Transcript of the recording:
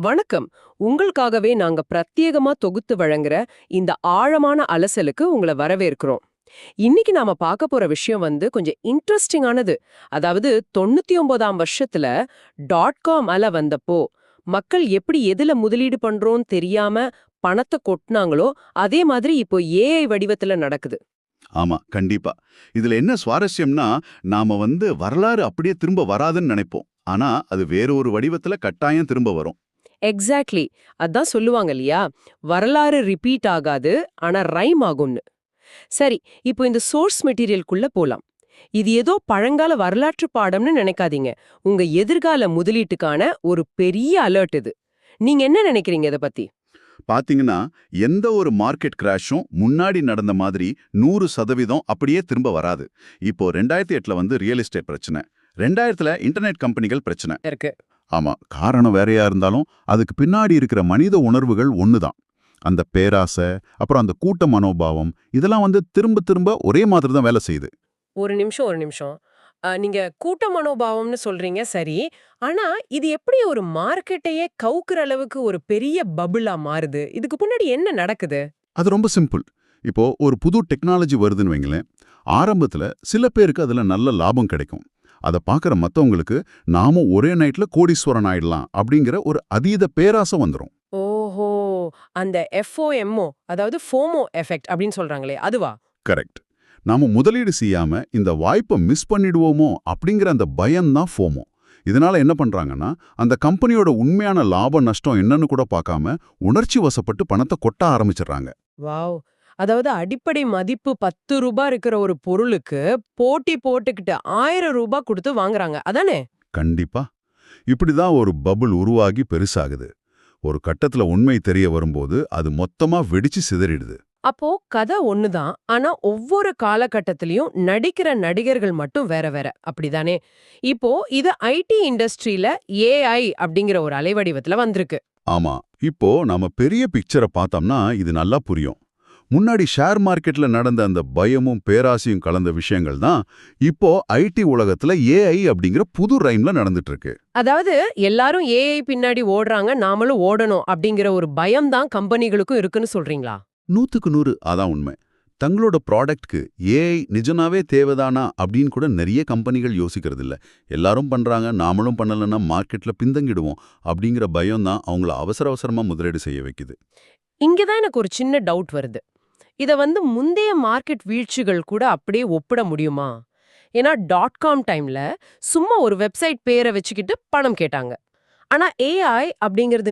வணக்கம். உங்களுக்காகவே நாங்க பிரத்யேகமா தொகுத்து வழங்குற இந்த ஆழமான அலசலுக்கு உங்களை வரவேற்கிறோம். இன்னைக்கு நாம பார்க்க போற விஷயம் கொஞ்சம் இன்ட்ரெஸ்டிங்கானது. அதாவது 99ஆம் வருஷத்துல .com அல வந்தப்போ மக்கள் எப்படி எதுல முதலீடு பண்றோம்னு தெரியாம பணத்தை கொட்டினாங்களோ அதே மாதிரி இப்போ ஏஐ வடிவத்துல நடக்குது. ஆமா, கண்டிப்பா. இதுல என்ன சுவாரஸ்யம்னா, நாம வரலாறு அப்படியே திரும்ப வராதுன்னு நினைப்போம். ஆனா, அது வேற ஒரு வடிவத்துல கட்டாயம் திரும்ப வரும். எக்ஸாக்ட்லி. அதான் சொல்லுவாங்க இல்லையா, வரலாறு ரிப்பீட் ஆகாது, ஆனா ரைம் ஆகும்னு. சரி, இப்போ இந்த சோர்ஸ் மெட்டீரியல்குள்ள போலாம். இது ஏதோ பழங்கால வரலாற்று பாடம்னு நினைக்காதீங்க. உங்க எதிர்கால முதலீட்டுக்கான ஒரு பெரிய அலர்ட் இது. நீங்க என்ன நினைக்கிறீங்க இத பத்தி? பாத்தீங்கன்னா, எந்த ஒரு மார்க்கெட் கிராஷும் முன்னாடி நடந்த மாதிரி 100% அப்படியே திரும்ப வராது. இப்போ 2008ல ரியல் எஸ்டேட் பிரச்சனை. 2000ல இன்டர்நெட் கம்பெனிகள் பிரச்சனை. இருக்கு. ஆமா, காரணம் வேறையா இருந்தாலும் அதுக்கு பின்னாடி இருக்கிற மனித உணர்வுகள் ஒண்ணுதான். அந்த பேராசை, அப்புறம் அந்த கூட்ட மனோபாவம் இதெல்லாம் திரும்ப திரும்ப ஒரே மாதிரி தான் வேலை செய்யுது. ஒரு நிமிஷம். நீங்க கூட்ட மனோபாவம்னு சொல்றீங்க சரி. ஆனா இது எப்படி ஒரு மார்க்கெட்டையே கவுக்குற அளவுக்கு ஒரு பெரிய பபிளா மாறுது? இதுக்கு முன்னாடி என்ன நடக்குது? அது ரொம்ப சிம்பிள். இப்போ ஒரு புது டெக்னாலஜி வருதுன்னு வைங்களேன். ஆரம்பத்துல சில பேருக்கு அதுல நல்ல லாபம் கிடைக்கும். அத பார்க்குற மத்தவங்களுக்கு நாமும் ஒரே நைட்ல கோடீஸ்வரன் ஆயிடலாம் அப்படிங்கிற ஒரு அதீத பேராசை வந்துரும். ஓஹோ! அந்த எஃப்ஓஎம்ஓ, அதாவது ஃபோமோ எஃபெக்ட் அப்படின்னு சொல்றாங்களே அதுவா? கரெக்ட். நாம முதலீடு செய்யாம இந்த வாய்ப்பை மிஸ் பண்ணிடுவோமோ அப்படிங்கிற அந்த பயம்தான் ஃபோமோ. இதனால என்ன பண்றாங்கன்னா, அந்த கம்பெனியோட உண்மையான லாப நஷ்டம் என்னன்னு கூட பார்க்காம உணர்ச்சி வசப்பட்டு பணத்தை கொட்ட ஆரம்பிச்சிடுறாங்க. வாவ்! அதாவது அடிப்படை மதிப்பு ரூ. 10 இருக்கிற ஒரு பொருளுக்கு போட்டி போட்டுக்கிட்டு ரூ. 1000 குடுத்து வாங்குறாங்க. அதானே? கண்டிப்பா. இப்படிதான் ஒரு பபுள் உருவாகி பெருசாகுது. ஒரு கட்டத்துல உண்மை தெரிய வரும்போது அது மொத்தமா வெடிச்சு சிதறிடுது. அப்போ கதை ஒண்ணுதான். ஆனா ஒவ்வொரு காலகட்டத்திலயும் நடிக்கிற நடிகர்கள் மட்டும் வேற வேற. அப்படிதானே? இப்போ இது ஐடி இண்டஸ்ட்ரியில ஏஐ அப்படிங்கிற ஒரு அலைவடிவத்துல வந்திருக்கு. ஆமா. இப்போ நாம பெரிய பிக்சரை பார்த்தோம்னா இது நல்லா புரியும். முன்னாடி ஷேர் மார்க்கெட்ல நடந்த அந்த பயமும் பேராசையும் கலந்த விஷயங்கள் தான் இப்போ ஐடி உலகத்துல ஏஐ அப்படிங்கிற புது ரைம்ல நடந்துட்டு இருக்கு. அதாவது எல்லாரும் ஏஐ பின்னாடி ஓடுறாங்க, நாமளும் ஓடணும் அப்படிங்கிற ஒரு பயம் தான் கம்பெனிகளுக்கும் இருக்குன்னு சொல்றீங்களா? 100க்கு 100 அதான் உண்மை. தங்களோட ப்ராடக்ட்க்கு ஏஐ நிஜமாவே தேவைதானா அப்படின்னு கூட நிறைய கம்பெனிகள் யோசிக்கிறது இல்ல. எல்லாரும் பண்றாங்க, நாமளும் பண்ணலன்னா மார்க்கெட்ல பின்தங்கிடுவோம் அப்படிங்கிற பயம் தான் அவங்கள அவசர அவசரமா முதலீடு செய்ய வைக்குது. இங்க தான் எனக்கு ஒரு சின்ன டவுட் வருது. இத முந்தைய மார்க்கெட் வீழ்ச்சிகள் கூட அப்படியே ஒப்பிட முடியுமா? ஏன்னா .com டைம்ல சும்மா ஒரு வெப்சைட் பேரை வச்சுக்கிட்டு பணம் கேட்டாங்க. ஆனா ஏஐ அப்படிங்கிறது